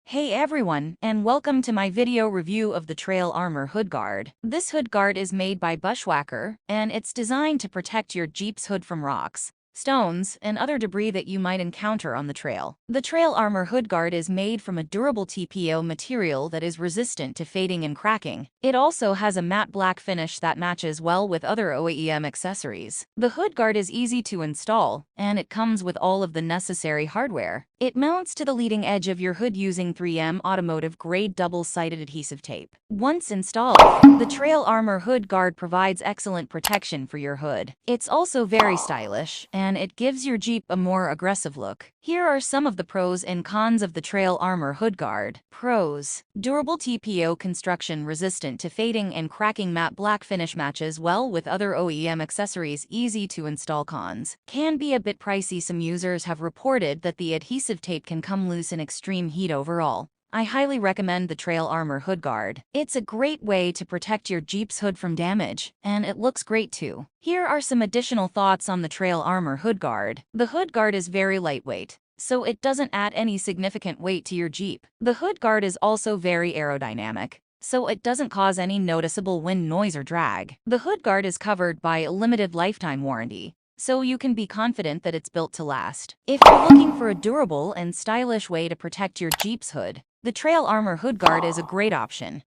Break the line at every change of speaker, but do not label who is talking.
Hey everyone, and welcome to my video review of the Trail Armor Hood Guard. This hood guard is made by Bushwacker, and it's designed to protect your Jeep's hood from rocks, stones, and other debris that you might encounter on the trail. The Trail Armor Hood Guard is made from a durable TPO material that is resistant to fading and cracking. It also has a matte black finish that matches well with other OEM accessories. The hood guard is easy to install, and it comes with all of the necessary hardware. It mounts to the leading edge of your hood using 3M automotive-grade double-sided adhesive tape. Once installed, the Trail Armor Hood Guard provides excellent protection for your hood. It's also very stylish, and it gives your Jeep a more aggressive look. Here are some of the pros and cons of the Trail Armor Hood Guard. Pros: durable TPO construction resistant to fading and cracking, matte black finish matches well with other OEM accessories, easy to install. Cons: can be a bit pricey. Some users have reported that the adhesive tape can come loose in extreme heat. Overall, I highly recommend the Trail Armor Hood Guard. It's a great way to protect your Jeep's hood from damage, and it looks great too. Here are some additional thoughts on the Trail Armor Hood Guard. The hood guard is very lightweight, so it doesn't add any significant weight to your Jeep. The hood guard is also very aerodynamic, so it doesn't cause any noticeable wind noise or drag. The hood guard is covered by a limited lifetime warranty, so you can be confident that it's built to last. If you're looking for a durable and stylish way to protect your Jeep's hood, the Trail Armor Hood Guard is a great option.